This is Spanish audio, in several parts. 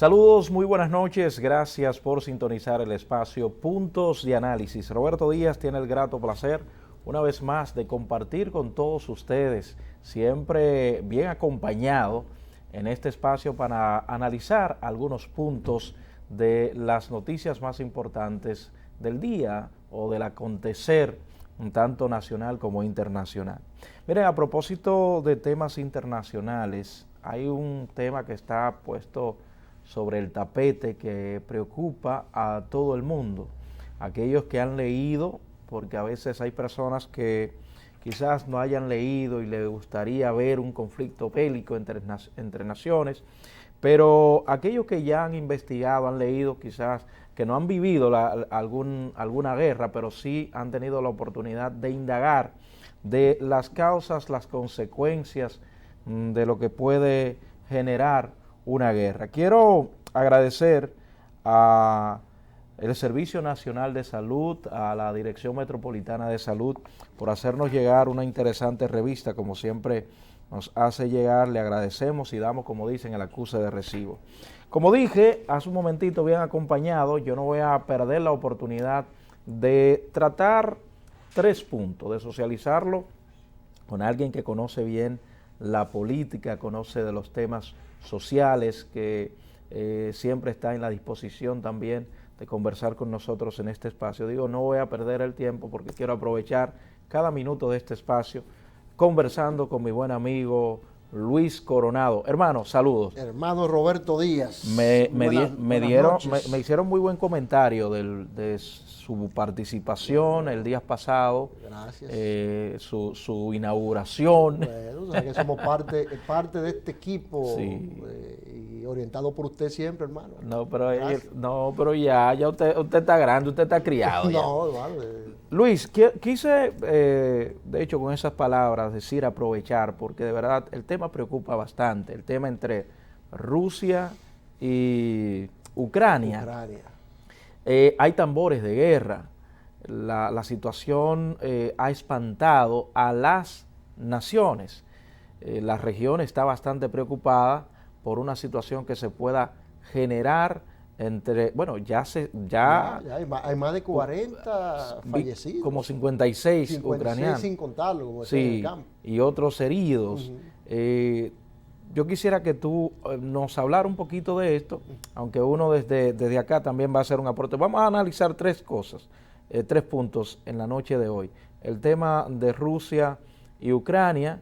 Saludos, muy buenas noches, gracias por sintonizar el espacio Puntos de Análisis. Roberto Díaz tiene el grato placer una vez más de compartir con todos ustedes, siempre bien acompañado en este espacio para analizar algunos puntos de las noticias más importantes del día o del acontecer, tanto nacional como internacional. Miren, a propósito de temas internacionales, hay un tema que está puesto sobre el tapete que preocupa a todo el mundo. Aquellos que han leído, porque a veces hay personas que quizás no hayan leído y les gustaría ver un conflicto bélico entre naciones, pero aquellos que ya han investigado, han leído, quizás que no han vivido alguna guerra, pero sí han tenido la oportunidad de indagar de las causas, las consecuencias de lo que puede generar una guerra. Quiero agradecer a el Servicio Nacional de Salud, a la Dirección Metropolitana de Salud, por hacernos llegar una interesante revista, como siempre nos hace llegar. Le agradecemos y damos, como dicen, el acuse de recibo. Como dije hace un momentito, bien acompañado, yo no voy a perder la oportunidad de tratar 3 puntos, de socializarlo con alguien que conoce bien la política, conoce de los temas sociales, que siempre está en la disposición también de conversar con nosotros en este espacio. Digo, no voy a perder el tiempo porque quiero aprovechar cada minuto de este espacio conversando con mi buen amigo Luis Coronado. Hermano, saludos. Hermano Roberto Díaz. Me hicieron muy buen comentario de su participación el día pasado. Gracias. Su inauguración. Bueno, o sea que somos parte de este equipo, sí. Y orientado por usted siempre, hermano. Pero ya usted está grande, usted está criado. No, vale. Luis, quise, de hecho, con esas palabras decir aprovechar, porque de verdad el tema preocupa bastante, el tema entre Rusia y Ucrania. Hay tambores de guerra, la situación ha espantado a las naciones. La región está bastante preocupada por una situación que se pueda generar entre, bueno, ya hay más de 40 fallecidos. Como 56 ucranianos. Sin contarlo, como sí, en el campo. Y otros heridos. Yo quisiera que tú nos hablara un poquito de esto, aunque uno desde acá también va a hacer un aporte. Vamos a analizar 3 cosas, 3 puntos en la noche de hoy. El tema de Rusia y Ucrania,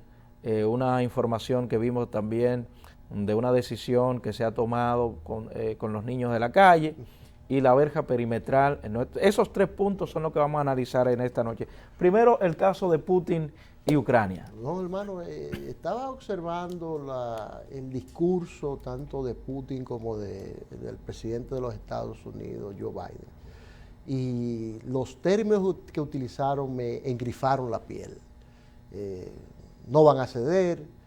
una información que vimos también de una decisión que se ha tomado con los niños de la calle y la verja perimetral. Esos 3 puntos son los que vamos a analizar en esta noche. Primero, el caso de Putin y Ucrania. No, hermano, estaba observando el discurso tanto de Putin como del presidente de los Estados Unidos, Joe Biden. Y los términos que utilizaron me engrifaron la piel. No van a ceder.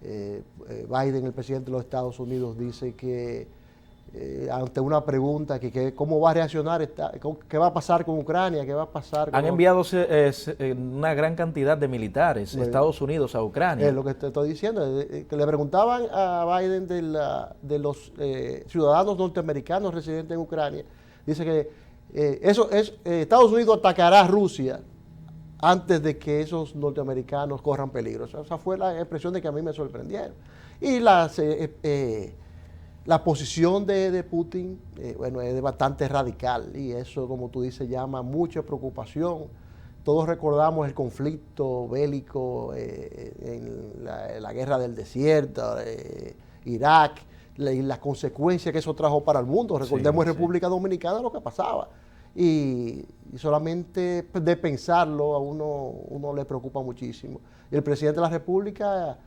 Biden, el presidente de los Estados Unidos, dice que ante una pregunta que cómo va a reaccionar, qué va a pasar con Ucrania, qué va a pasar con... Han enviado una gran cantidad de militares de Estados Unidos a Ucrania. Es lo que te estoy diciendo, que le preguntaban a Biden de los ciudadanos norteamericanos residentes en Ucrania. Dice que Estados Unidos atacará a Rusia antes de que esos norteamericanos corran peligro. Esa fue la expresión de que a mí me sorprendieron. Y la posición de Putin, bueno, es bastante radical, y eso, como tú dices, llama mucha preocupación. Todos recordamos el conflicto bélico en la guerra del desierto, Irak, y las consecuencias que eso trajo para el mundo. Recordemos en República Dominicana lo que pasaba. Y solamente de pensarlo a uno le preocupa muchísimo. Y el presidente de la República,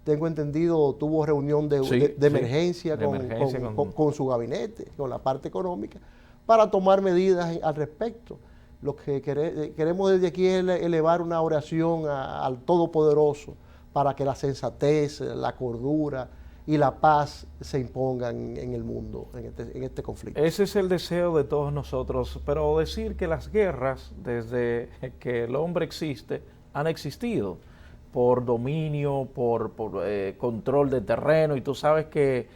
tengo entendido, tuvo reunión de emergencia con su gabinete, con la parte económica, para tomar medidas al respecto. Lo que queremos desde aquí es elevar una oración al Todopoderoso para que la sensatez, la cordura y la paz se impongan en el mundo, en este conflicto. Ese es el deseo de todos nosotros, pero decir que las guerras, desde que el hombre existe, han existido por dominio, por control de terreno, y tú sabes que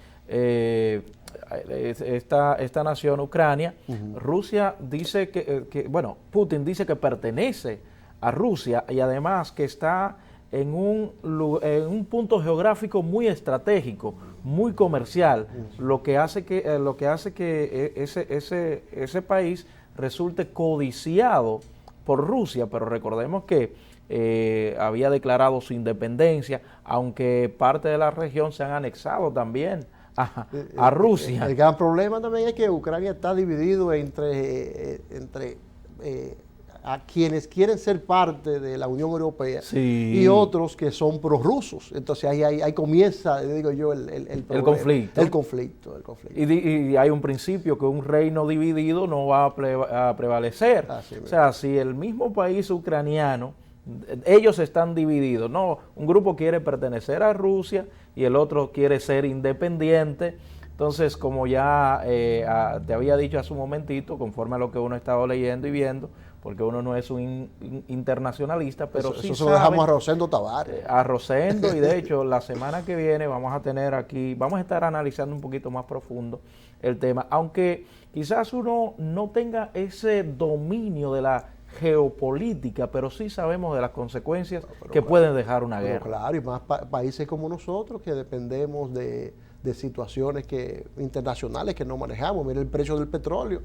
esta nación, Ucrania. Rusia dice bueno, Putin dice que pertenece a Rusia y además que está en un punto geográfico muy estratégico, muy comercial, lo que hace que ese país resulte codiciado por Rusia, pero recordemos que había declarado su independencia, aunque parte de la región se han anexado también a Rusia. El gran problema también es que Ucrania está dividido entre a quienes quieren ser parte de la Unión Europea, sí, y otros que son prorrusos. Entonces ahí comienza, digo yo, el conflicto. El conflicto. Y hay un principio que un reino dividido no va a prevalecer. O sea, si el mismo país ucraniano, ellos están divididos, no, un grupo quiere pertenecer a Rusia y el otro quiere ser independiente. Entonces, como ya te había dicho hace un momentito, conforme a lo que uno ha estado leyendo y viendo, porque uno no es un internacionalista, pero sí eso lo dejamos a Rosendo Tavares. A Rosendo, y de hecho la semana que viene vamos a estar analizando un poquito más profundo el tema, aunque quizás uno no tenga ese dominio de la geopolítica, pero sí sabemos de las consecuencias que pueden dejar una guerra. Claro, y más países como nosotros que dependemos de situaciones internacionales que no manejamos. Mira el precio del petróleo,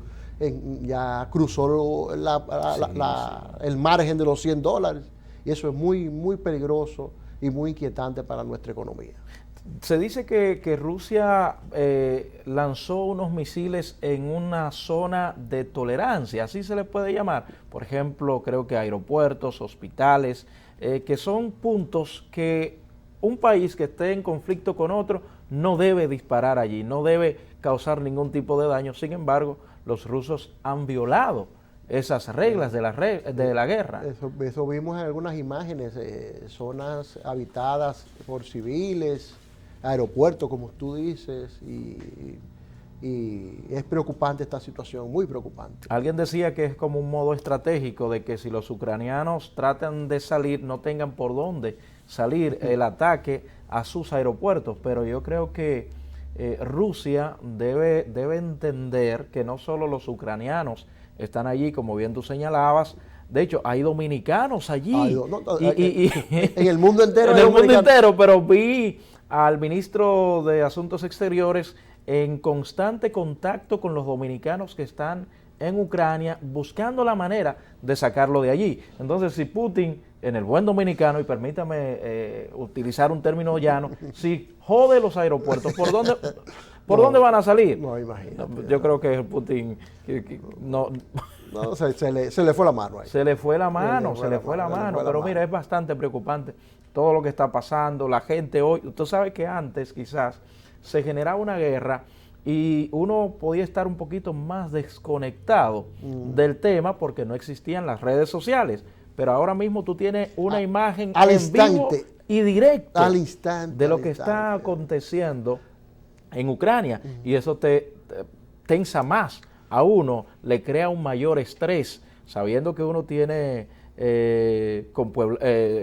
ya cruzó el margen de los $100, y eso es muy, muy peligroso y muy inquietante para nuestra economía. Se dice que Rusia lanzó unos misiles en una zona de tolerancia, así se le puede llamar. Por ejemplo, creo que aeropuertos, hospitales, que son puntos que un país que esté en conflicto con otro no debe disparar allí, no debe causar ningún tipo de daño. Sin embargo, los rusos han violado esas reglas de la guerra. Eso vimos en algunas imágenes, zonas habitadas por civiles, aeropuertos, como tú dices, y es preocupante esta situación, muy preocupante. Alguien decía que es como un modo estratégico de que si los ucranianos tratan de salir, no tengan por dónde salir el ataque a sus aeropuertos, pero yo creo que Rusia debe entender que no solo los ucranianos están allí, como bien tú señalabas. De hecho, hay dominicanos allí. En el mundo entero. En el mundo entero, pero vi al ministro de Asuntos Exteriores en constante contacto con los dominicanos que están en Ucrania, buscando la manera de sacarlo de allí. Entonces, si Putin, en el buen dominicano, y permítame utilizar un término llano, si jode los aeropuertos, ¿por dónde van a salir? No, imagínate. Yo creo que Putin no... No, se le fue la mano ahí. Se le fue la mano, pero mira, es bastante preocupante todo lo que está pasando. La gente hoy, tú sabes que antes quizás se generaba una guerra y uno podía estar un poquito más desconectado del tema porque no existían las redes sociales, pero ahora mismo tú tienes una imagen al en instante, vivo y directo al instante, de lo que está aconteciendo en Ucrania, y eso te tensa más a uno, le crea un mayor estrés, sabiendo que uno tiene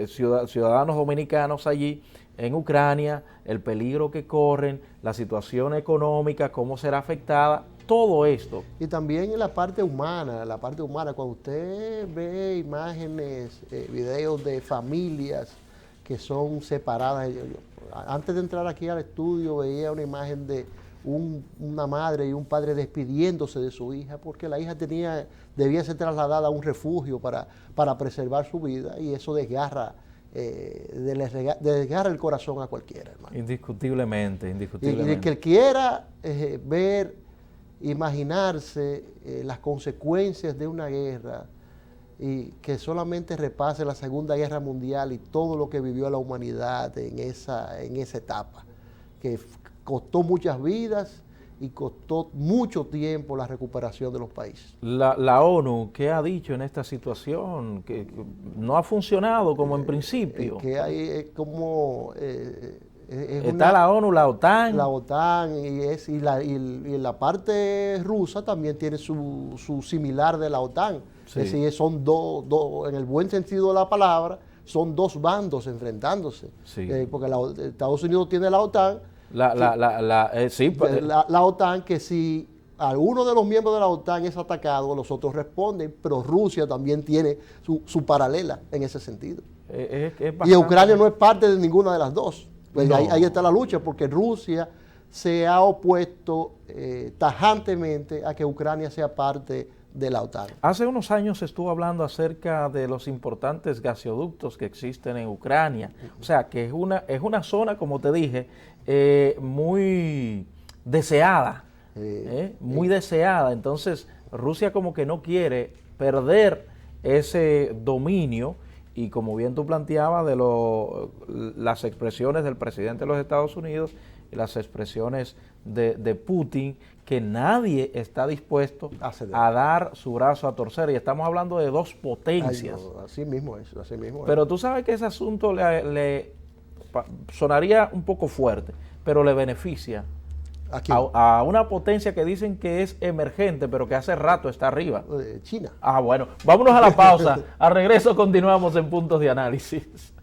ciudadanos dominicanos allí en Ucrania, el peligro que corren, la situación económica, cómo será afectada, todo esto. Y también en la parte humana, cuando usted ve imágenes, videos de familias que son separadas. Antes de entrar aquí al estudio veía una imagen de una madre y un padre despidiéndose de su hija porque la hija debía ser trasladada a un refugio para preservar su vida, y eso desgarra el corazón a cualquiera, hermano. Indiscutiblemente. Y que quiera imaginarse las consecuencias de una guerra, y que solamente repase la Segunda Guerra Mundial y todo lo que vivió la humanidad en esa etapa, que costó muchas vidas y costó mucho tiempo la recuperación de los países. La ONU, ¿qué ha dicho en esta situación? Que no ha funcionado como en principio. Que hay como... está la ONU, la OTAN. La OTAN y la parte rusa también tiene su similar de la OTAN. Sí. Es decir, son dos, en el buen sentido de la palabra, son dos bandos enfrentándose. Sí. Porque Estados Unidos tiene la OTAN Sí, La OTAN, que si alguno de los miembros de la OTAN es atacado, los otros responden, pero Rusia también tiene su paralela en ese sentido. Y Ucrania no es parte de ninguna de las dos. Pues no. ahí está la lucha, porque Rusia se ha opuesto tajantemente a que Ucrania sea parte de la OTAN. Hace unos años se estuvo hablando acerca de los importantes gasoductos que existen en Ucrania. O sea, que es una zona, como te dije, muy deseada. Muy deseada. Entonces, Rusia como que no quiere perder ese dominio y, como bien tú planteabas, de las expresiones del presidente de los Estados Unidos y las expresiones de Putin, que nadie está dispuesto a dar su brazo a torcer, y estamos hablando de dos potencias. Ay, no, así mismo es, así mismo es. Pero tú sabes que ese asunto le sonaría un poco fuerte, pero le beneficia a una potencia que dicen que es emergente, pero que hace rato está arriba. China. Ah, bueno, vámonos a la pausa. Al regreso continuamos en Puntos de Análisis.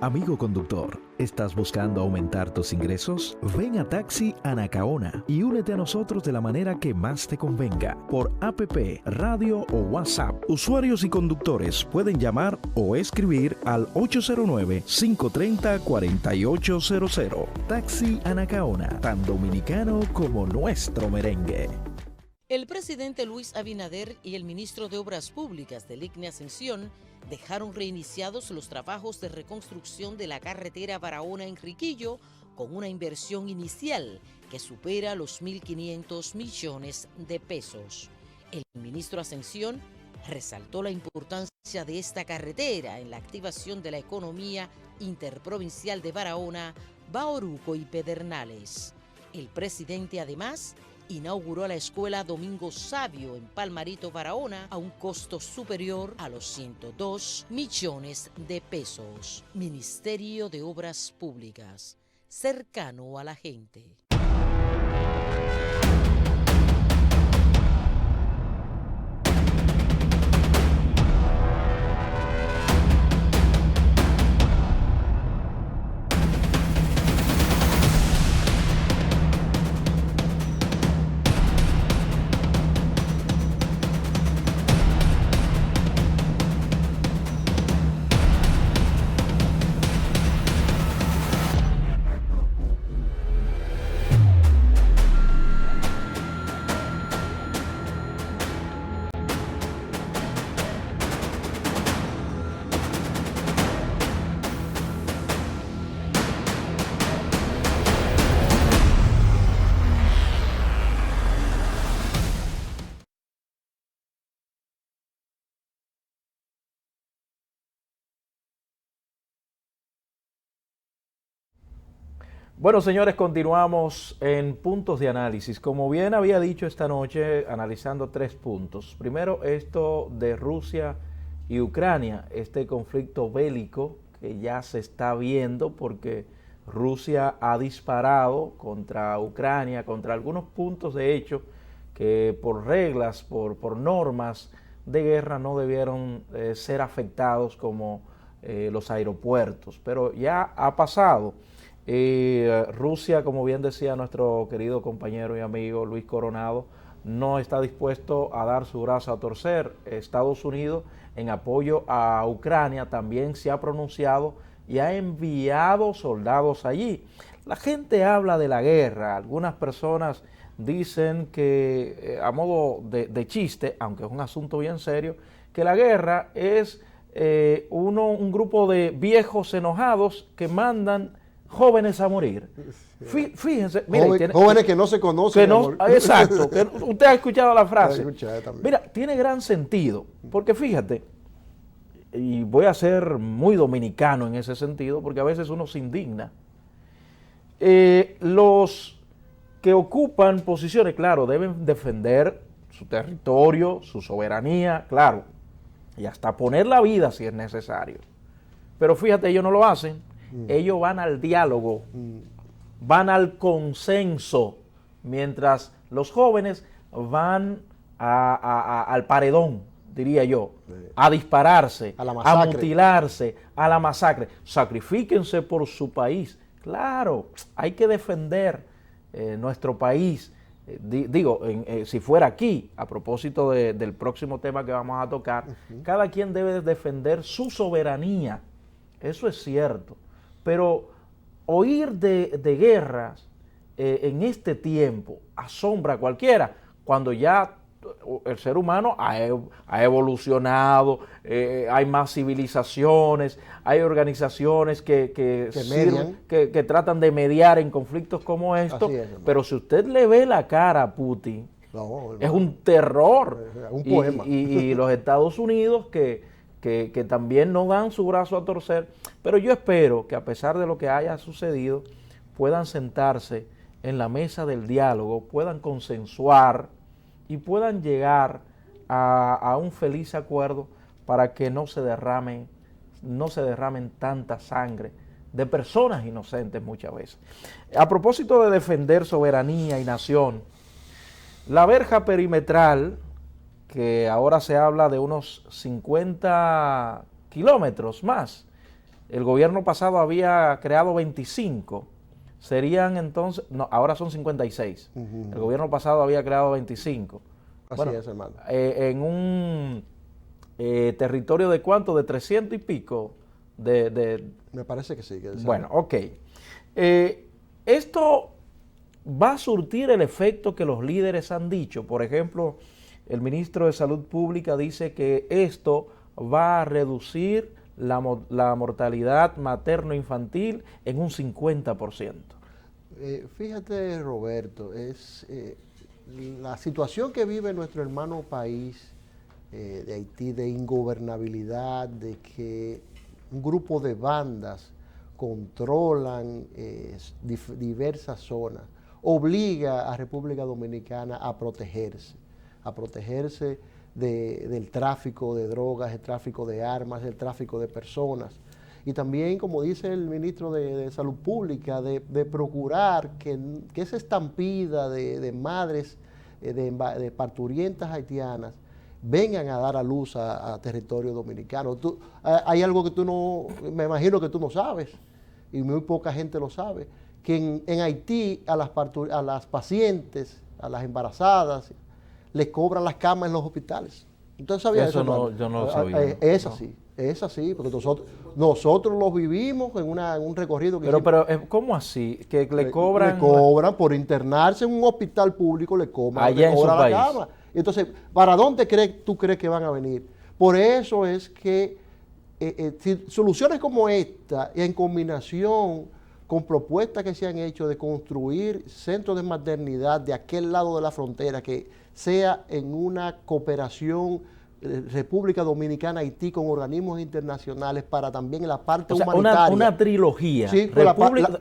Amigo conductor, ¿estás buscando aumentar tus ingresos? Ven a Taxi Anacaona y únete a nosotros de la manera que más te convenga, por APP, radio o WhatsApp. Usuarios y conductores pueden llamar o escribir al 809-530-4800. Taxi Anacaona, tan dominicano como nuestro merengue. El presidente Luis Abinader y el ministro de Obras Públicas del ICNE Ascensión dejaron reiniciados los trabajos de reconstrucción de la carretera Barahona-Enriquillo con una inversión inicial que supera los 1.500 millones de pesos. El ministro Ascensión resaltó la importancia de esta carretera en la activación de la economía interprovincial de Barahona, Bauruco y Pedernales. El presidente además inauguró la escuela Domingo Sabio en Palmarito, Barahona, a un costo superior a los 102 millones de pesos. Ministerio de Obras Públicas, cercano a la gente. Bueno, señores, continuamos en Puntos de Análisis. Como bien había dicho esta noche, analizando 3 puntos. Primero, esto de Rusia y Ucrania, este conflicto bélico que ya se está viendo porque Rusia ha disparado contra Ucrania, contra algunos puntos de hecho que por reglas, por normas, de guerra no debieron ser afectados como los aeropuertos, pero ya ha pasado. Rusia, como bien decía nuestro querido compañero y amigo Luis Coronado, no está dispuesto a dar su brazo a torcer. Estados Unidos, en apoyo a Ucrania, también se ha pronunciado y ha enviado soldados allí. La gente habla de la guerra, algunas personas dicen que, a modo de chiste, aunque es un asunto bien serio, que la guerra es un grupo de viejos enojados que mandan jóvenes a morir. Fíjense, mire, jóvenes que no se conocen. Exacto, que usted ha escuchado la frase. También. Mira, tiene gran sentido, porque fíjate, y voy a ser muy dominicano en ese sentido, porque a veces uno se indigna. Los que ocupan posiciones, claro, deben defender su territorio, su soberanía, claro, y hasta poner la vida si es necesario. Pero fíjate, ellos no lo hacen. Ellos van al diálogo, van al consenso, mientras los jóvenes van al paredón, diría yo, a dispararse, a mutilarse, a la masacre. Sacrifíquense por su país. Claro, hay que defender nuestro país. Si fuera aquí, a propósito del próximo tema que vamos a tocar, cada quien debe defender su soberanía. Eso es cierto. Pero oír de guerras en este tiempo asombra a cualquiera, cuando ya el ser humano ha evolucionado, hay más civilizaciones, hay organizaciones que tratan de mediar en conflictos como estos, pero si usted le ve la cara a Putin, es un terror. Un poema. Y los Estados Unidos que también no dan su brazo a torcer, pero yo espero que a pesar de lo que haya sucedido, puedan sentarse en la mesa del diálogo, puedan consensuar y puedan llegar a un feliz acuerdo para que no se derramen tanta sangre de personas inocentes muchas veces. A propósito de defender soberanía y nación, la verja perimetral, que ahora se habla de unos 50 kilómetros más. El gobierno pasado había creado 25, serían entonces, no, ahora son 56. El gobierno pasado había creado 25. Así es, hermano. En un territorio de ¿cuánto? De 300 y pico. Me parece que sí. Bueno, ok. Esto va a surtir el efecto que los líderes han dicho. Por ejemplo, el ministro de Salud Pública dice que esto va a reducir la mortalidad materno-infantil en un 50%. Fíjate, Roberto, es la situación que vive nuestro hermano país de Haití, de ingobernabilidad, de que un grupo de bandas controlan diversas zonas, obliga a República Dominicana a protegerse del tráfico de drogas, el tráfico de armas, el tráfico de personas. Y también, como dice el ministro de Salud Pública, de procurar que esa estampida de madres, de parturientas haitianas, vengan a dar a luz a territorio dominicano. Hay algo que me imagino que tú no sabes, y muy poca gente lo sabe, que en Haití a las pacientes, a las embarazadas, les cobran las camas en los hospitales. ¿Usted sabía eso? Yo no lo sabía. Es así, porque nosotros los vivimos en un recorrido que... Pero ¿cómo así? ¿Que le cobran? Le cobran por internarse en un hospital público, le cobran la cama. Entonces, ¿para dónde tú crees que van a venir? Por eso es que soluciones como esta, en combinación con propuestas que se han hecho de construir centros de maternidad de aquel lado de la frontera, que sea en una cooperación República Dominicana, Haití, con organismos internacionales para también en la parte humanitaria. Una trilogía. Sí,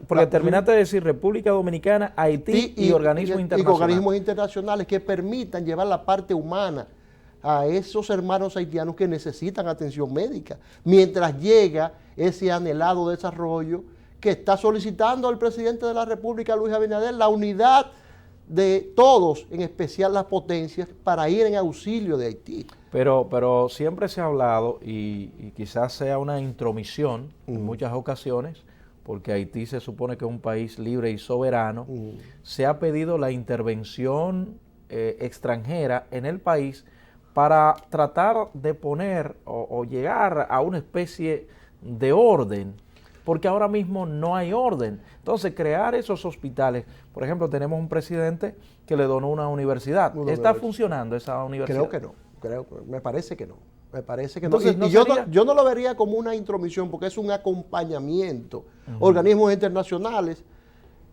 porque terminaste de decir República Dominicana, Haití y organismos internacionales. Y organismos internacionales que permitan llevar la parte humana a esos hermanos haitianos que necesitan atención médica, mientras llega ese anhelado desarrollo que está solicitando al presidente de la República, Luis Abinader, la unidad de todos, en especial las potencias, para ir en auxilio de Haití. Pero siempre se ha hablado, y quizás sea una intromisión en muchas ocasiones, porque Haití se supone que es un país libre y soberano, se ha pedido la intervención extranjera en el país para tratar de poner o llegar a una especie de orden, porque ahora mismo no hay orden. Entonces, crear esos hospitales, por ejemplo, tenemos un presidente que le donó una universidad. ¿Está funcionando esa universidad? Creo que no, me parece que no. Me parece que entonces, no. Y yo no lo vería como una intromisión, porque es un acompañamiento. Organismos internacionales,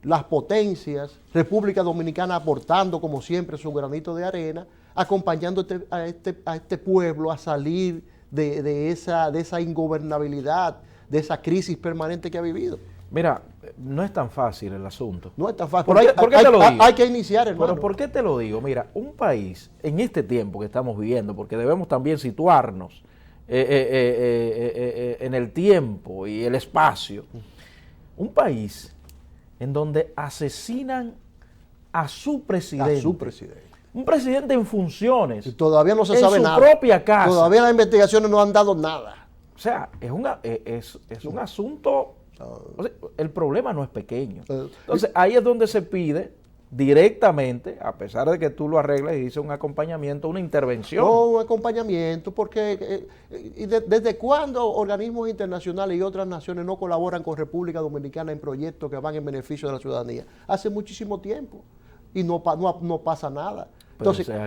las potencias, República Dominicana aportando como siempre su granito de arena, acompañando a este pueblo a salir de esa ingobernabilidad, de esa crisis permanente que ha vivido. Mira, no es tan fácil el asunto. No es tan fácil. ¿Por qué te lo digo? Hay que iniciar, hermano. Pero ¿por qué te lo digo? Mira, un país en este tiempo que estamos viviendo, porque debemos también situarnos en el tiempo y el espacio, un país en donde asesinan a su presidente. A su presidente. Un presidente en funciones. Y todavía no se sabe nada. En su propia casa. Todavía las investigaciones no han dado nada. O sea, es un asunto. O sea, el problema no es pequeño. Entonces, ahí es donde se pide directamente, a pesar de que tú lo arreglas y dices un acompañamiento, una intervención. No, un acompañamiento, porque ¿desde cuándo organismos internacionales y otras naciones no colaboran con República Dominicana en proyectos que van en beneficio de la ciudadanía? Hace muchísimo tiempo y no pasa nada. Entonces, pero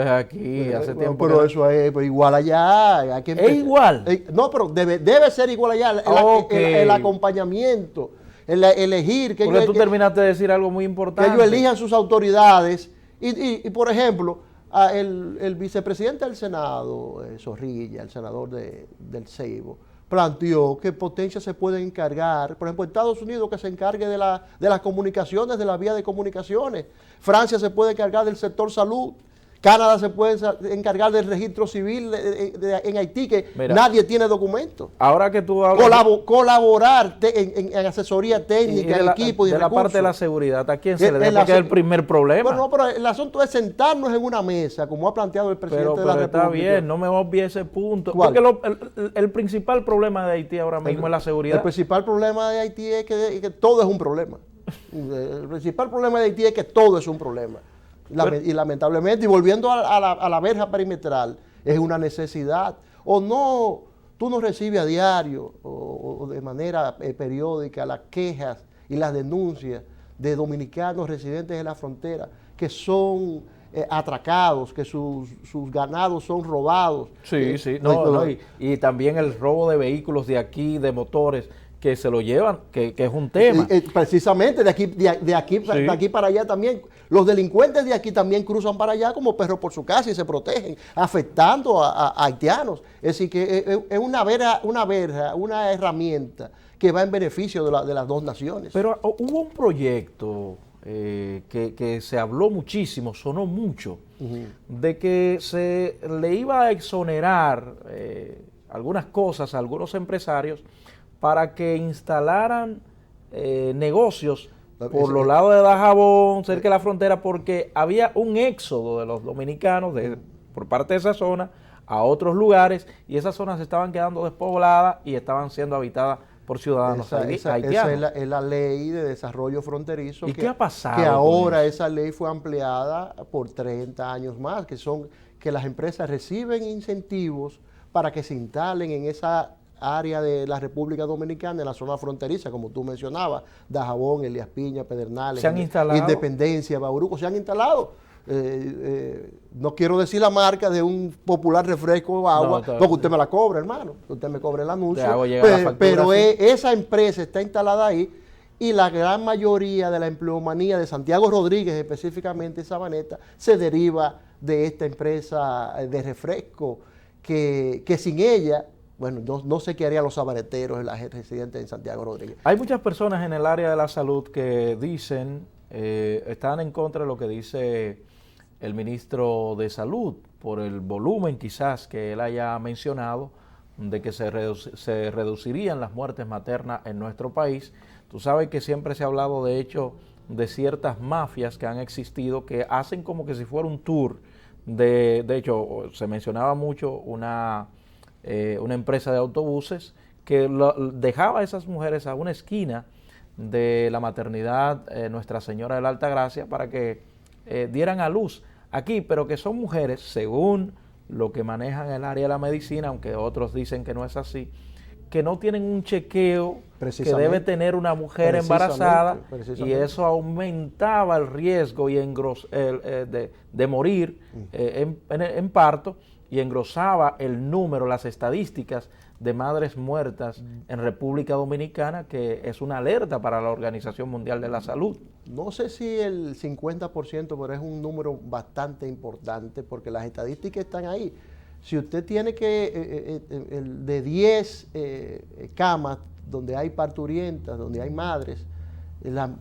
es aquí, hace tiempo. Pero eso es igual allá. ¿Es igual? No, pero debe ser igual allá. El acompañamiento, elegir. Porque tú terminaste de decir algo muy importante. Que ellos elijan sus autoridades. Y por ejemplo, el vicepresidente del Senado, Zorrilla, el senador del Ceibo, planteó que potencias se pueden encargar, por ejemplo, Estados Unidos que se encargue de las comunicaciones, de la vía de comunicaciones, Francia se puede encargar del sector salud, Canadá se puede encargar del registro civil en Haití, que mira, nadie tiene documentos. Ahora que tú hablas... Colaborar en asesoría técnica, en equipo y de recursos. La parte de la seguridad, ¿a quién se le da? Porque es el primer problema. Bueno, no, pero el asunto es sentarnos en una mesa, como ha planteado el presidente de la República. Está bien, no me obvie ese punto. ¿Cuál? Porque el principal problema de Haití ahora mismo es la seguridad. El principal problema de Haití es que todo es un problema. El principal problema de Haití es que todo es un problema. Y lamentablemente, y volviendo a la verja perimetral, es una necesidad. O no, tú no recibes a diario o de manera periódica las quejas y las denuncias de dominicanos residentes en la frontera que son atracados, que sus ganados son robados. Sí, sí. Y también el robo de vehículos de aquí, de motores, que se lo llevan, que es un tema. Precisamente, de aquí para allá también. Los delincuentes de aquí también cruzan para allá como perros por su casa y se protegen, afectando a haitianos. Es decir, que es una herramienta que va en beneficio de las dos naciones. Pero hubo un proyecto que se habló muchísimo, sonó mucho, de que se le iba a exonerar algunas cosas a algunos empresarios para que instalaran negocios por los lados de Dajabón, cerca de la frontera, porque había un éxodo de los dominicanos por parte de esa zona a otros lugares, y esas zonas se estaban quedando despobladas y estaban siendo habitadas por ciudadanos haitianos. Esa es la ley de desarrollo fronterizo. ¿Y qué ha pasado? Que ahora esa ley fue ampliada por 30 años más, que las empresas reciben incentivos para que se instalen en esa área de la República Dominicana, en la zona fronteriza, como tú mencionabas, Dajabón, Elías Piña, Pedernales, Independencia, Bauruco, se han instalado. No quiero decir la marca de un popular refresco o agua, porque usted me la cobra, hermano, usted me cobra el anuncio, pero esa empresa está instalada ahí, y la gran mayoría de la empleomanía de Santiago Rodríguez, específicamente Sabaneta, se deriva de esta empresa de refresco, que sin ella, bueno, no sé qué harían los sabaneteros, la gente residente en Santiago Rodríguez. Hay muchas personas en el área de la salud que dicen, están en contra de lo que dice el ministro de Salud, por el volumen quizás que él haya mencionado, de que se reducirían las muertes maternas en nuestro país. Tú sabes que siempre se ha hablado, de hecho, de ciertas mafias que han existido que hacen como que si fuera un tour. De hecho, se mencionaba mucho una empresa de autobuses que dejaba a esas mujeres a una esquina de la maternidad Nuestra Señora de la Altagracia para que dieran a luz aquí, pero que son mujeres, según lo que manejan el área de la medicina, aunque otros dicen que no es así, que no tienen un chequeo que debe tener una mujer embarazada, y eso aumentaba el riesgo y de morir en parto, y engrosaba el número, las estadísticas de madres muertas en República Dominicana, que es una alerta para la Organización Mundial de la Salud. No sé si el 50%, pero es un número bastante importante porque las estadísticas están ahí. Si usted tiene que, de 10 camas donde hay parturientas, donde hay madres,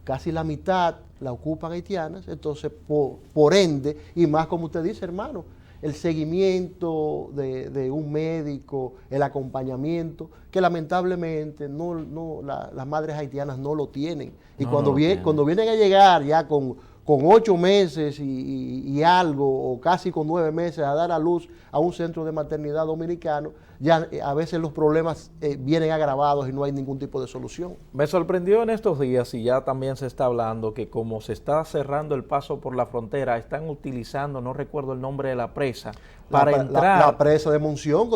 casi la mitad la ocupan haitianas, entonces por ende, y más como usted dice, hermano, el seguimiento de un médico, el acompañamiento, que lamentablemente las madres haitianas no lo tienen. Y cuando vienen a llegar ya con 8 meses y algo, o casi con 9 meses, a dar a luz a un centro de maternidad dominicano, ya a veces los problemas vienen agravados y no hay ningún tipo de solución. Me sorprendió en estos días, y ya también se está hablando, que como se está cerrando el paso por la frontera, están utilizando, no recuerdo el nombre de la presa, para entrar. La presa de Monción.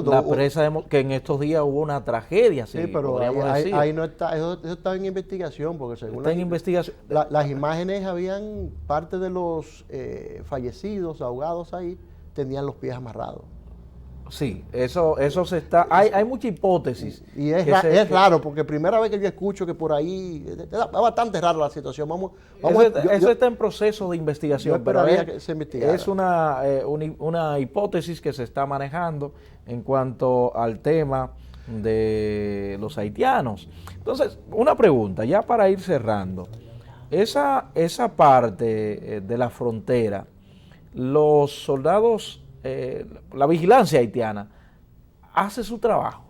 Que en estos días hubo una tragedia, sí, pero ahí no está, eso está en investigación, porque según las imágenes habían parte de los fallecidos, ahogados ahí, tenían los pies amarrados. Sí, eso se está... Hay mucha hipótesis. Y es raro, porque primera vez que yo escucho que por ahí... Es bastante raro la situación. Eso está en proceso de investigación, pero es una hipótesis que se está manejando en cuanto al tema de los haitianos. Entonces, una pregunta, ya para ir cerrando. Esa parte de la frontera, los soldados... la vigilancia haitiana hace su trabajo.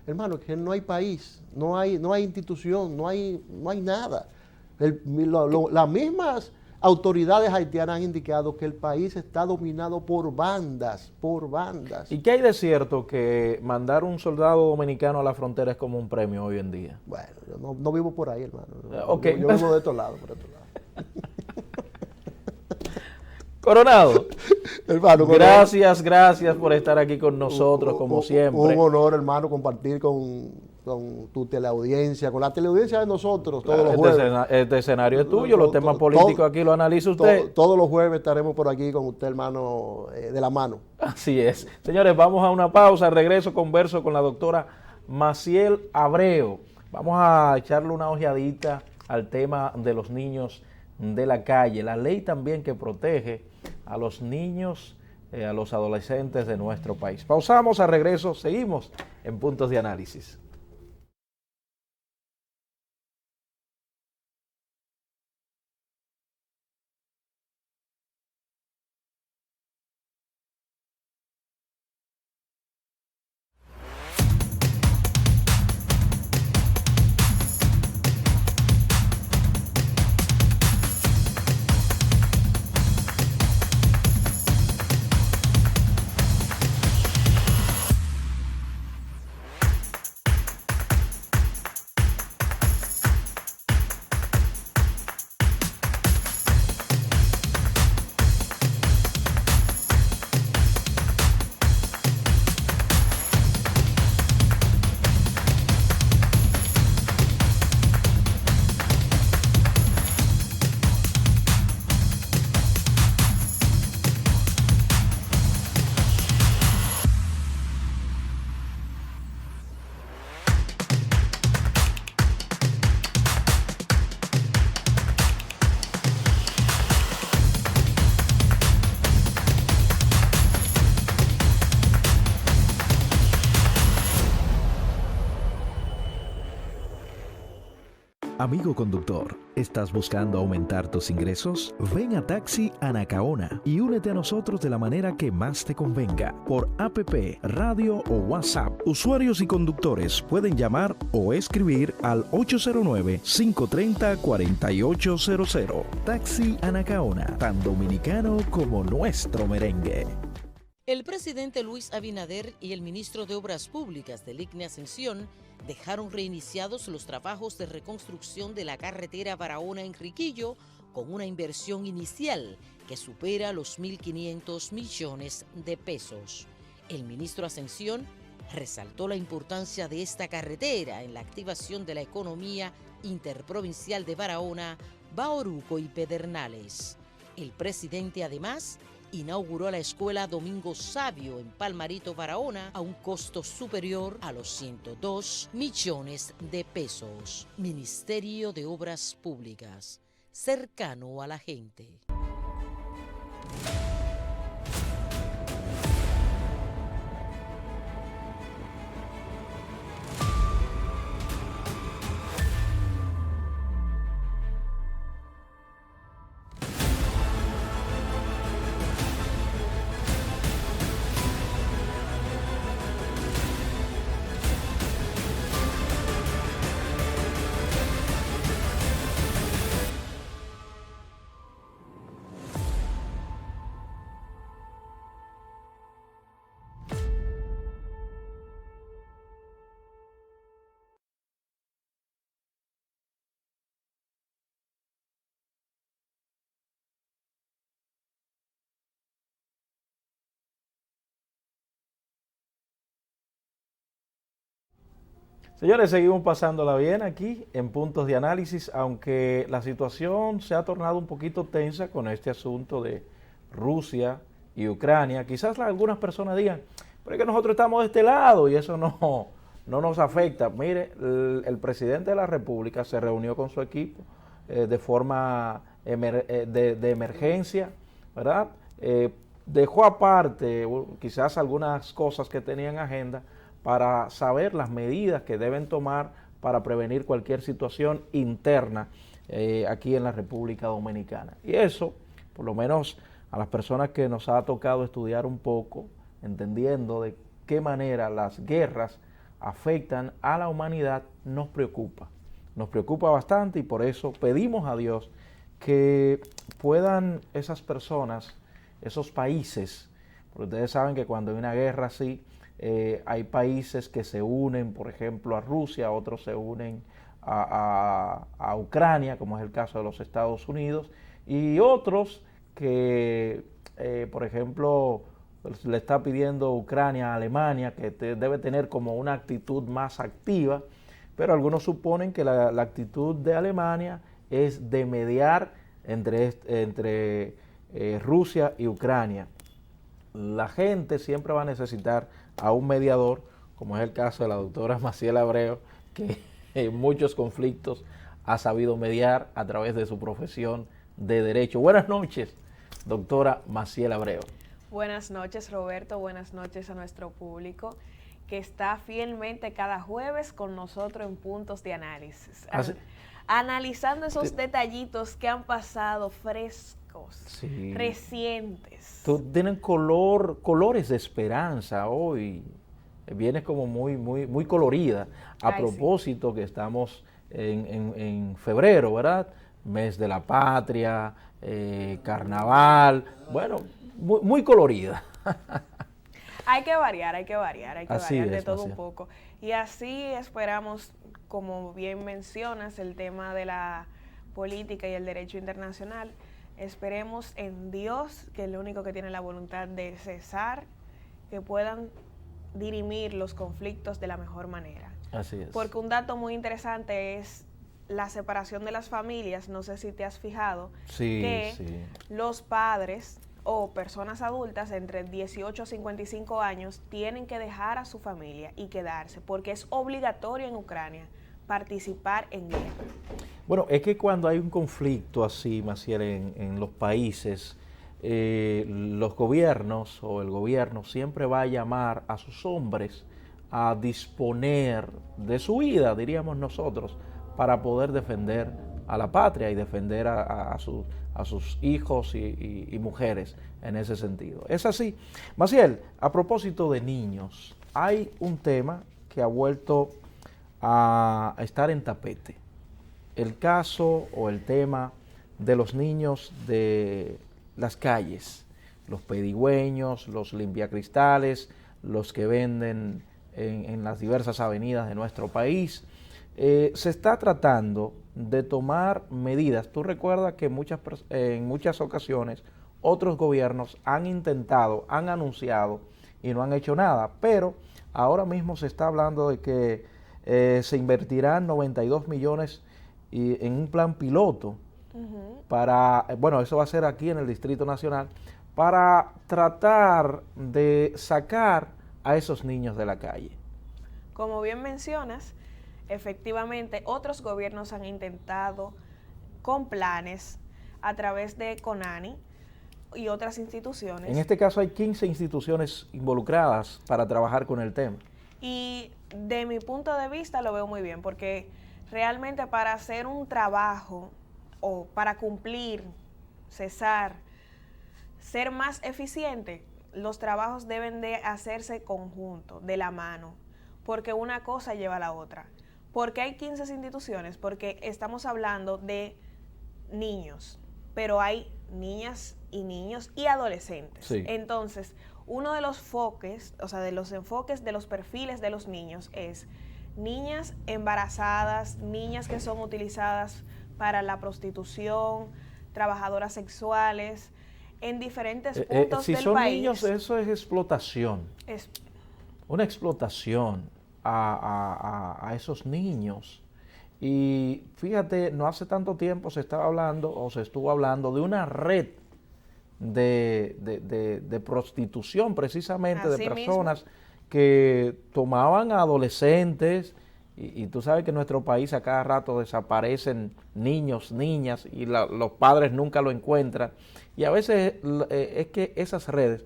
Hermano, que no hay país, no hay institución, no hay nada. Las mismas autoridades haitianas han indicado que el país está dominado por bandas. ¿Y qué hay de cierto que mandar un soldado dominicano a la frontera es como un premio hoy en día? Bueno, yo no vivo por ahí, hermano. Okay. Yo vivo de estos lados, por estos lados. Coronado, hermano, gracias por estar aquí con nosotros, como siempre. Un honor, hermano, compartir con tu teleaudiencia, con la teleaudiencia de nosotros todos los jueves. Este escenario es tuyo, los temas políticos aquí lo analiza usted. Todos los jueves estaremos por aquí con usted, hermano, de la mano. Así es. Señores, vamos a una pausa. Regreso, converso con la doctora Maciel Abreu. Vamos a echarle una ojeadita al tema de los niños de la calle, la ley también que protege a los niños, a los adolescentes de nuestro país. Pausamos, a regreso seguimos en Puntos de Análisis. Amigo conductor, ¿estás buscando aumentar tus ingresos? Ven a Taxi Anacaona y únete a nosotros de la manera que más te convenga, por APP, radio o WhatsApp. Usuarios y conductores pueden llamar o escribir al 809-530-4800. Taxi Anacaona, tan dominicano como nuestro merengue. El presidente Luis Abinader y el ministro de Obras Públicas del ICNE Ascensión dejaron reiniciados los trabajos de reconstrucción de la carretera Barahona-Enriquillo con una inversión inicial que supera los 1.500 millones de pesos. El ministro Ascensión resaltó la importancia de esta carretera en la activación de la economía interprovincial de Barahona, Bauruco y Pedernales. El presidente además inauguró la escuela Domingo Sabio en Palmarito, Barahona, a un costo superior a los 102 millones de pesos. Ministerio de Obras Públicas, cercano a la gente. Señores, seguimos pasándola bien aquí en Puntos de Análisis, aunque la situación se ha tornado un poquito tensa con este asunto de Rusia y Ucrania. Quizás algunas personas digan, pero es que nosotros estamos de este lado y eso no nos afecta. Mire, el presidente de la República se reunió con su equipo de forma de emergencia, ¿verdad? Dejó aparte quizás algunas cosas que tenía en agenda para saber las medidas que deben tomar para prevenir cualquier situación interna aquí en la República Dominicana. Y eso, por lo menos a las personas que nos ha tocado estudiar un poco, entendiendo de qué manera las guerras afectan a la humanidad, nos preocupa. Nos preocupa bastante y por eso pedimos a Dios que puedan esas personas, esos países, porque ustedes saben que cuando hay una guerra así, hay países que se unen, por ejemplo, a Rusia, otros se unen a Ucrania, como es el caso de los Estados Unidos, y otros que, por ejemplo, le está pidiendo Ucrania a Alemania, que debe tener como una actitud más activa, pero algunos suponen que la actitud de Alemania es de mediar entre Rusia y Ucrania. La gente siempre va a necesitar a un mediador, como es el caso de la doctora Maciel Abreu, que en muchos conflictos ha sabido mediar a través de su profesión de Derecho. Buenas noches, doctora Maciel Abreu. Buenas noches, Roberto. Buenas noches a nuestro público que está fielmente cada jueves con nosotros en Puntos de Análisis. Analizando esos detallitos que han pasado frescos, sí, recientes. Tienen colores de esperanza hoy. Viene como muy colorida. A propósito, sí, que estamos en febrero, ¿verdad? Mes de la patria, carnaval. Bueno, muy colorida. Hay que variar de todo un poco. Y así esperamos, como bien mencionas, el tema de la política y el derecho internacional. Esperemos en Dios, que es el único que tiene la voluntad de cesar, que puedan dirimir los conflictos de la mejor manera. Así es. Porque un dato muy interesante es la separación de las familias. No sé si te has fijado que los padres o personas adultas entre 18 a 55 años tienen que dejar a su familia y quedarse, porque es obligatorio en Ucrania participar en guerra. Bueno, es que cuando hay un conflicto así, Maciel, en los países, los gobiernos o el gobierno siempre va a llamar a sus hombres a disponer de su vida, diríamos nosotros, para poder defender a la patria y defender a sus hijos y mujeres en ese sentido. Es así. Maciel, a propósito de niños, hay un tema que ha vuelto a estar en tapete. El caso o el tema de los niños de las calles, los pedigüeños, los limpiacristales, los que venden en las diversas avenidas de nuestro país. Se está tratando de tomar medidas. Tú recuerdas que en muchas ocasiones otros gobiernos han intentado, han anunciado y no han hecho nada, pero ahora mismo se está hablando de que se invertirán 92 millones en un plan piloto para, bueno, eso va a ser aquí en el Distrito Nacional, para tratar de sacar a esos niños de la calle. Como bien mencionas, efectivamente otros gobiernos han intentado con planes a través de CONANI y otras instituciones. En este caso hay 15 instituciones involucradas para trabajar con el tema. Y de mi punto de vista lo veo muy bien, porque realmente para hacer un trabajo o para cumplir, cesar, ser más eficiente, los trabajos deben de hacerse conjunto, de la mano, porque una cosa lleva a la otra. ¿Por qué hay 15 instituciones? Porque estamos hablando de niños, pero hay niñas y niños y adolescentes. Sí. Entonces, uno de los enfoques, o sea, de los enfoques de los perfiles de los niños es niñas embarazadas, niñas que son utilizadas para la prostitución, trabajadoras sexuales, en diferentes puntos si del son país. niños, eso es explotación. Una explotación a esos niños. Y fíjate, no hace tanto tiempo se estaba hablando o se estuvo hablando de una red de prostitución, precisamente Así de personas mismo, que tomaban a adolescentes y tú sabes que en nuestro país a cada rato desaparecen niños, niñas y los padres nunca lo encuentran. Y a veces es que esas redes,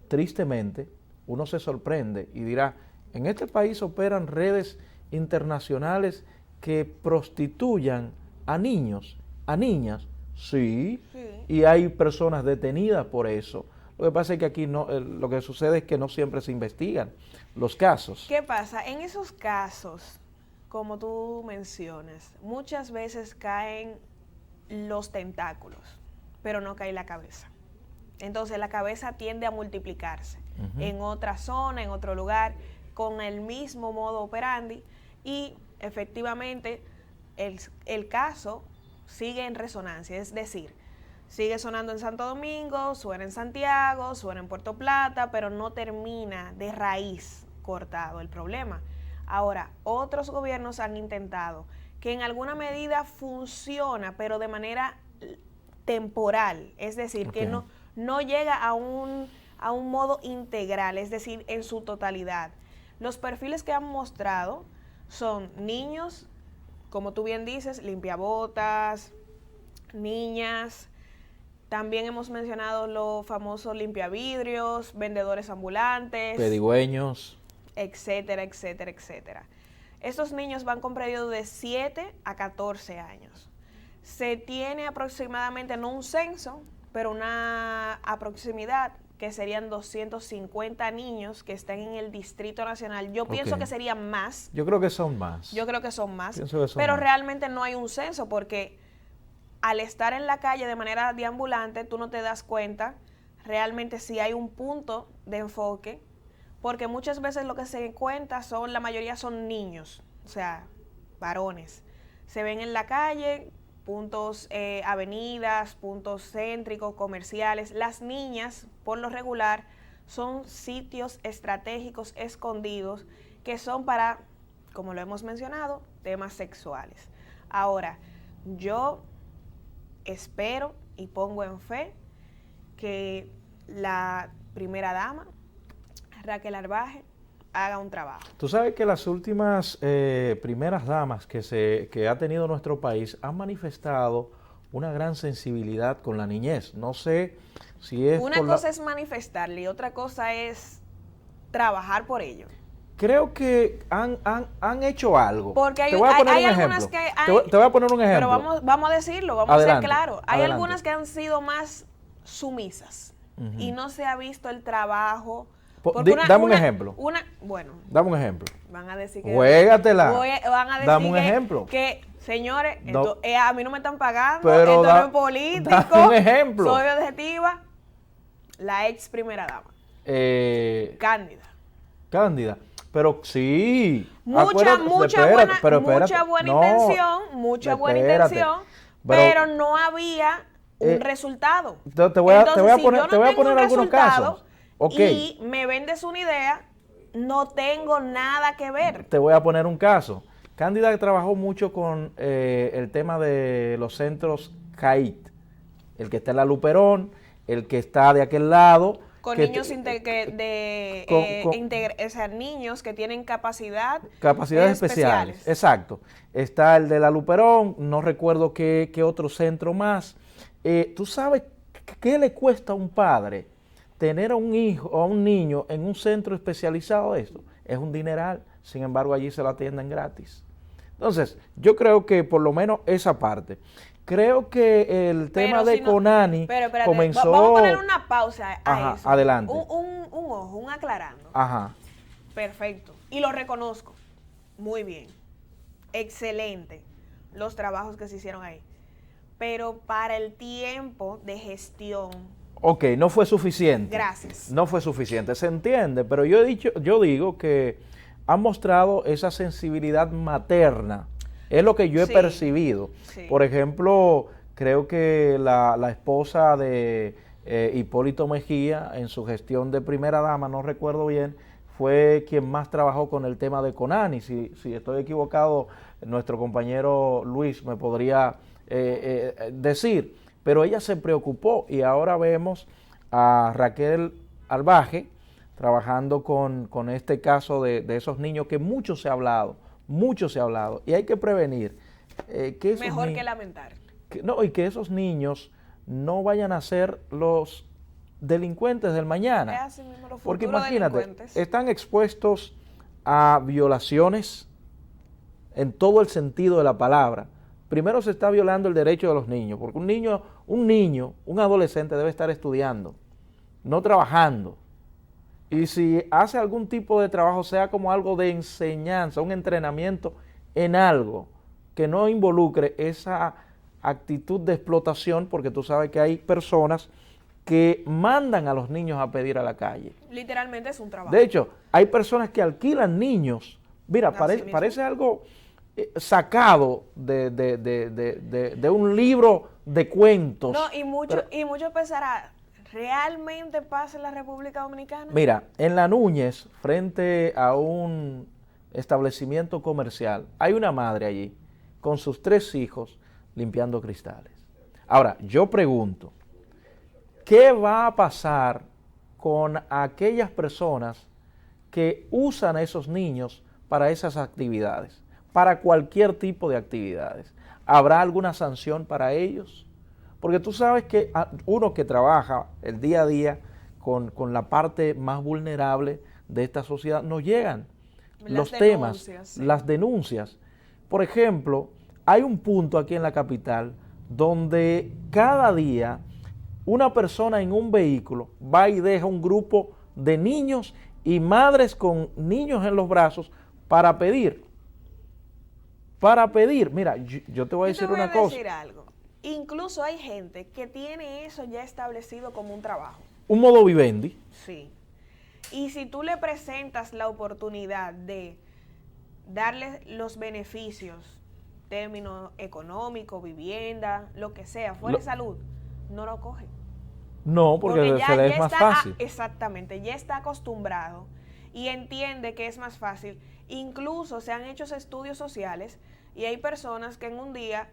tristemente, uno se sorprende y dirá, en este país operan redes internacionales que prostituyan a niños, a niñas, sí, y hay personas detenidas por eso. Lo que pasa es que aquí no, lo que sucede es que no siempre se investigan los casos. ¿Qué pasa? En esos casos, como tú mencionas, muchas veces caen los tentáculos, pero no cae la cabeza. Entonces la cabeza tiende a multiplicarse en otra zona, en otro lugar, con el mismo modo operandi, y efectivamente el caso sigue en resonancia, es decir, sigue sonando en Santo Domingo, suena en Santiago, suena en Puerto Plata, pero no termina de raíz cortado el problema. Ahora, otros gobiernos han intentado que en alguna medida funciona, pero de manera temporal, es decir, que no llega a un modo integral, es decir, en su totalidad. Los perfiles que han mostrado son niños, como tú bien dices, limpiabotas, niñas. También hemos mencionado los famosos limpiavidrios, vendedores ambulantes, pedigüeños, etcétera, etcétera, etcétera. Estos niños van con periodo de 7 a 14 años. Se tiene aproximadamente, no un censo, pero una aproximidad, que serían 250 niños que están en el Distrito Nacional. Yo pienso que serían más. Yo creo que son más. Yo creo que son más. Pero realmente no hay un censo, porque al estar en la calle de manera deambulante, tú no te das cuenta realmente si hay un punto de enfoque, porque muchas veces lo que se cuenta la mayoría son niños, o sea, varones. Se ven en la calle, puntos, avenidas, puntos céntricos, comerciales. Las niñas, por lo regular, son sitios estratégicos escondidos que son para, como lo hemos mencionado, temas sexuales. Ahora, yo espero y pongo en fe que la primera dama, Raquel Arbaje, haga un trabajo. Tú sabes que las últimas primeras damas que ha tenido nuestro país han manifestado una gran sensibilidad con la niñez. No sé si es... Una cosa es manifestarle y otra cosa es trabajar por ello. creo que han hecho algo. Porque te voy a poner un algunas ejemplo. que Te voy a poner un ejemplo. Pero vamos a decirlo, vamos a ser claros. Hay adelante. algunas que han sido más sumisas y no se ha visto el trabajo. Dame un ejemplo. Bueno. Dame un ejemplo. Van a decir que... Juégatela. Van a decir dame un ejemplo. Que, señores, No. A mí no me están pagando, Pero esto no es político. Dame un ejemplo. Soy objetiva. La ex primera dama. Cándida. Pero sí. Mucha buena intención, pero no había un resultado. Te voy a poner algunos casos. Y me vendes una idea, no tengo nada que ver. Te voy a poner un caso. Cándida trabajó mucho con el tema de los centros CAIT, el que está en la Luperón, el que está de aquel lado. Con niños niños que tienen capacidades especiales. Exacto. Está el de la Luperón, no recuerdo qué otro centro más. ¿Tú sabes qué le cuesta a un padre tener a un hijo o a un niño en un centro especializado de esto? Es un dineral, sin embargo allí se lo atienden gratis. Entonces, yo creo que por lo menos esa parte. Creo que el tema de Conani comenzó... Vamos a poner una pausa a eso. Adelante. Un aclarando. Ajá. Perfecto. Y lo reconozco. Muy bien. Excelente los trabajos que se hicieron ahí. Pero para el tiempo de gestión... Ok, no fue suficiente. Gracias. No fue suficiente, se entiende, pero yo digo que han mostrado esa sensibilidad materna. Es lo que yo he percibido. Sí. Por ejemplo, creo que la esposa de Hipólito Mejía, en su gestión de primera dama, no recuerdo bien, fue quien más trabajó con el tema de Conani. Si estoy equivocado, nuestro compañero Luis me podría decir. Pero ella se preocupó y ahora vemos a Raquel Albaje trabajando con este caso de esos niños que mucho se ha hablado y hay que prevenir. Que mejor que lamentar. Y que esos niños no vayan a ser los delincuentes del mañana. Es así mismo, los porque futuros imagínate, están expuestos a violaciones en todo el sentido de la palabra. Primero se está violando el derecho de los niños, porque un adolescente debe estar estudiando, no trabajando. Y si hace algún tipo de trabajo, sea como algo de enseñanza, un entrenamiento en algo que no involucre esa actitud de explotación, porque tú sabes que hay personas que mandan a los niños a pedir a la calle. Literalmente es un trabajo. De hecho, hay personas que alquilan niños. Mira, parece algo sacado de un libro de cuentos. No, y mucho pensará, ¿realmente pasa en la República Dominicana? Mira, en La Núñez, frente a un establecimiento comercial, hay una madre allí con sus 3 hijos limpiando cristales. Ahora, yo pregunto, ¿qué va a pasar con aquellas personas que usan a esos niños para esas actividades? Para cualquier tipo de actividades. ¿Habrá alguna sanción para ellos? Porque tú sabes que uno que trabaja el día a día con la parte más vulnerable de esta sociedad, nos llegan los temas, sí. Las denuncias. Por ejemplo, hay un punto aquí en la capital donde cada día una persona en un vehículo va y deja un grupo de niños y madres con niños en los brazos para pedir. Mira, yo te voy a decir una cosa. Decir algo. Incluso hay gente que tiene eso ya establecido como un trabajo. Un modo vivendi. Sí. Y si tú le presentas la oportunidad de darle los beneficios, término económico, vivienda, lo que sea, fuera de salud, no lo cogen. No, porque se le es más fácil. Exactamente, ya está acostumbrado y entiende que es más fácil. Incluso se han hecho estudios sociales y hay personas que en un día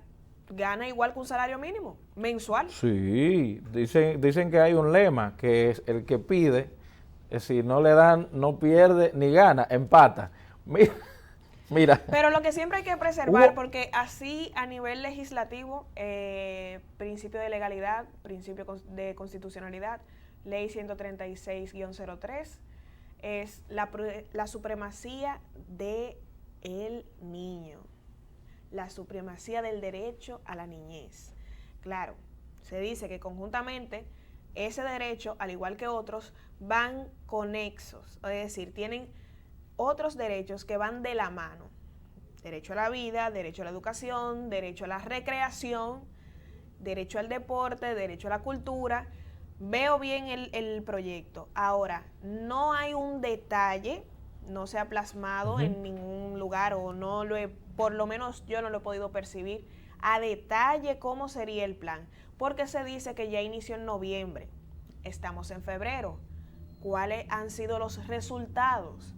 gana igual que un salario mínimo mensual. Sí, dicen que hay un lema que es el que pide, si no le dan, no pierde ni gana, empata. Mira. Pero lo que siempre hay que preservar, porque así a nivel legislativo, principio de legalidad, principio de constitucionalidad, ley 136-03, es la supremacía del niño, la supremacía del derecho a la niñez. Claro, se dice que conjuntamente ese derecho, al igual que otros, van conexos, es decir, tienen otros derechos que van de la mano. Derecho a la vida, derecho a la educación, derecho a la recreación, derecho al deporte, derecho a la cultura. Veo bien el proyecto. Ahora, no hay un detalle, no se ha plasmado en ningún lugar, o no lo he, por lo menos yo no lo he podido percibir a detalle cómo sería el plan, porque se dice que ya inició en noviembre, estamos en febrero. ¿Cuáles han sido los resultados?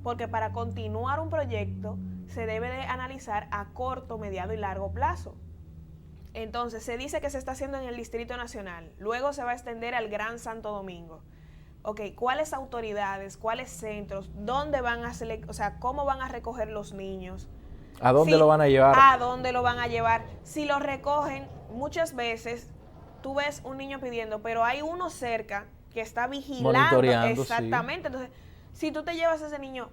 Porque para continuar un proyecto se debe de analizar a corto, mediano y largo plazo. Entonces, se dice que se está haciendo en el Distrito Nacional, luego se va a extender al Gran Santo Domingo. Ok, ¿cuáles autoridades, cuáles centros, dónde van a hacer, o sea, cómo van a recoger los niños? ¿A dónde lo van a llevar? ¿A dónde lo van a llevar? Si lo recogen, muchas veces tú ves un niño pidiendo, pero hay uno cerca que está vigilando. Monitoreando, exactamente. Sí. Entonces, si tú te llevas a ese niño,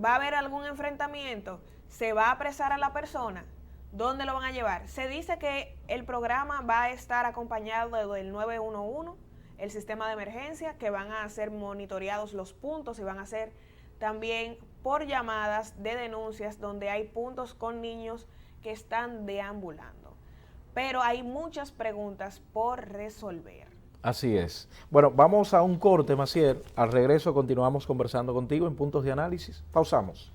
¿va a haber algún enfrentamiento? ¿Se va a apresar a la persona? ¿Dónde lo van a llevar? Se dice que el programa va a estar acompañado del 911, el sistema de emergencia, que van a ser monitoreados los puntos y van a ser también por llamadas de denuncias donde hay puntos con niños que están deambulando. Pero hay muchas preguntas por resolver. Así es. Bueno, vamos a un corte, Maciel. Al regreso continuamos conversando contigo en Puntos de Análisis. Pausamos.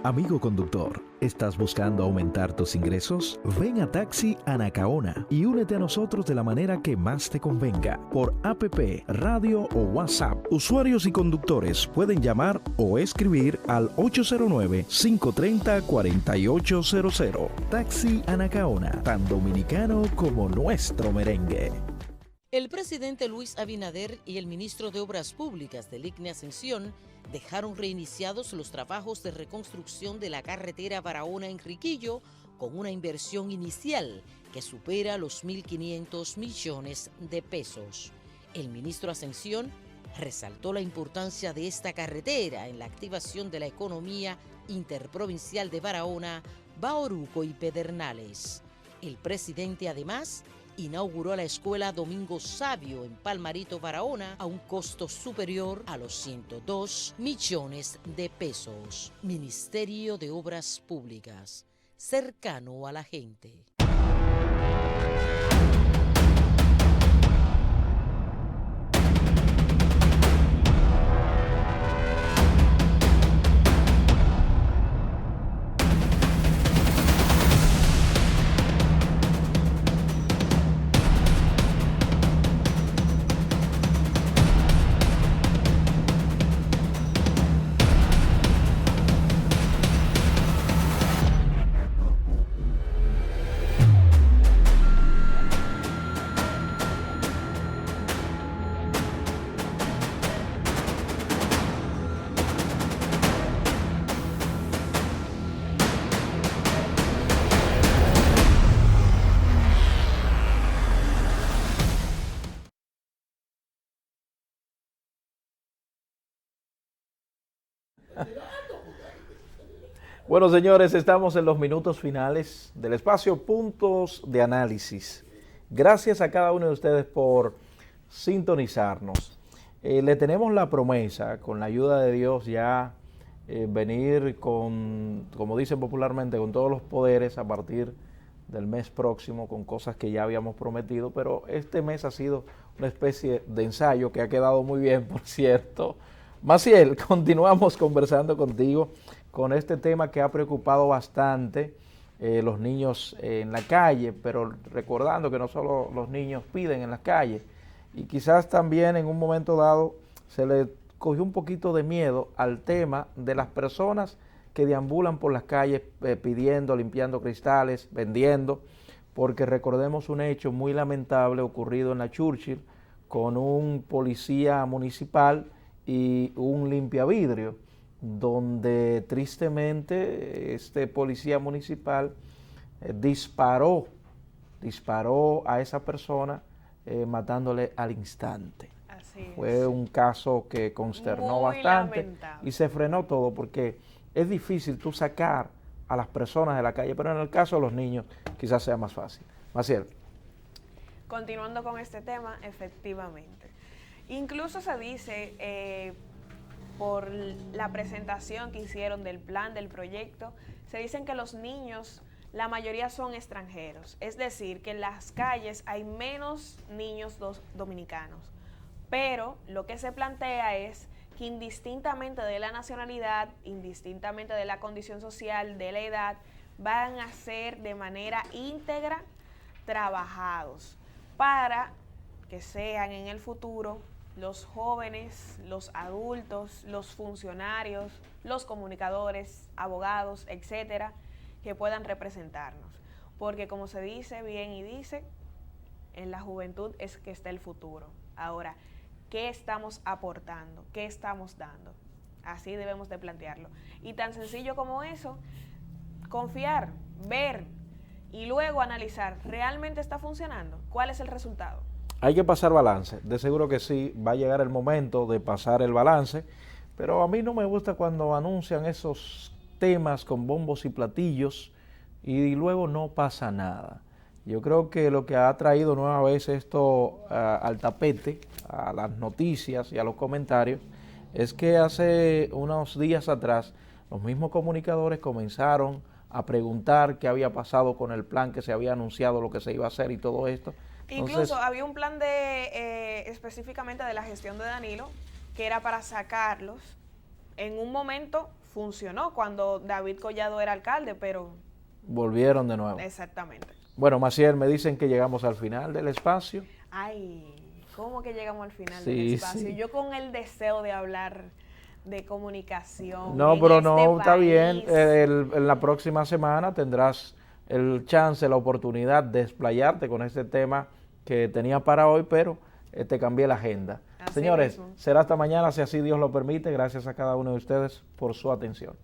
Amigo conductor, ¿estás buscando aumentar tus ingresos? Ven a Taxi Anacaona y únete a nosotros de la manera que más te convenga, por APP, radio o WhatsApp. Usuarios y conductores pueden llamar o escribir al 809-530-4800. Taxi Anacaona, tan dominicano como nuestro merengue. El presidente Luis Abinader y el ministro de Obras Públicas del ICNE Ascensión dejaron reiniciados los trabajos de reconstrucción de la carretera Barahona-Enriquillo con una inversión inicial que supera los 1.500 millones de pesos. El ministro Ascensión resaltó la importancia de esta carretera en la activación de la economía interprovincial de Barahona, Bauruco y Pedernales. El presidente además inauguró la escuela Domingo Sabio en Palmarito, Barahona, a un costo superior a los 102 millones de pesos. Ministerio de Obras Públicas, cercano a la gente. Bueno, señores, estamos en los minutos finales del espacio Puntos de Análisis. Gracias a cada uno de ustedes por sintonizarnos. Le tenemos la promesa, con la ayuda de Dios, ya venir con, como dicen popularmente, con todos los poderes a partir del mes próximo, con cosas que ya habíamos prometido, pero este mes ha sido una especie de ensayo que ha quedado muy bien, por cierto. Maciel, continuamos conversando contigo con este tema que ha preocupado bastante los niños en la calle, pero recordando que no solo los niños piden en las calles, y quizás también en un momento dado se le cogió un poquito de miedo al tema de las personas que deambulan por las calles pidiendo, limpiando cristales, vendiendo, porque recordemos un hecho muy lamentable ocurrido en la Churchill con un policía municipal y un limpiavidrio, donde tristemente este policía municipal disparó a esa persona matándole al instante. Fue un caso que consternó bastante y se frenó todo porque es difícil tú sacar a las personas de la calle, pero en el caso de los niños quizás sea más fácil. Maciel. Continuando con este tema, efectivamente. Incluso se dice, por la presentación que hicieron del plan, del proyecto, se dicen que los niños, la mayoría son extranjeros. Es decir, que en las calles hay menos niños dominicanos. Pero lo que se plantea es que indistintamente de la nacionalidad, indistintamente de la condición social, de la edad, van a ser de manera íntegra trabajados para que sean en el futuro los jóvenes, los adultos, los funcionarios, los comunicadores, abogados, etcétera, que puedan representarnos. Porque como se dice bien y dice, en la juventud es que está el futuro. Ahora, ¿qué estamos aportando? ¿Qué estamos dando? Así debemos de plantearlo. Y tan sencillo como eso, confiar, ver y luego analizar, ¿realmente está funcionando? ¿Cuál es el resultado? Hay que pasar balance. De seguro que sí, va a llegar el momento de pasar el balance, pero a mí no me gusta cuando anuncian esos temas con bombos y platillos y luego no pasa nada. Yo creo que lo que ha traído nueva vez esto al tapete, a las noticias y a los comentarios, es que hace unos días atrás los mismos comunicadores comenzaron a preguntar qué había pasado con el plan que se había anunciado, lo que se iba a hacer y todo esto. Incluso entonces, había un plan específicamente de la gestión de Danilo, que era para sacarlos. En un momento funcionó cuando David Collado era alcalde, pero... volvieron de nuevo. Exactamente. Bueno, Maciel, me dicen que llegamos al final del espacio. Ay, ¿cómo que llegamos al final del espacio? Sí. Yo con el deseo de hablar de comunicación. No, pero no, está bien. En la próxima semana tendrás el chance, la oportunidad de explayarte con este tema que tenía para hoy, pero te cambié la agenda. Así Señores, mismo. Será hasta mañana, si así Dios lo permite. Gracias a cada uno de ustedes por su atención.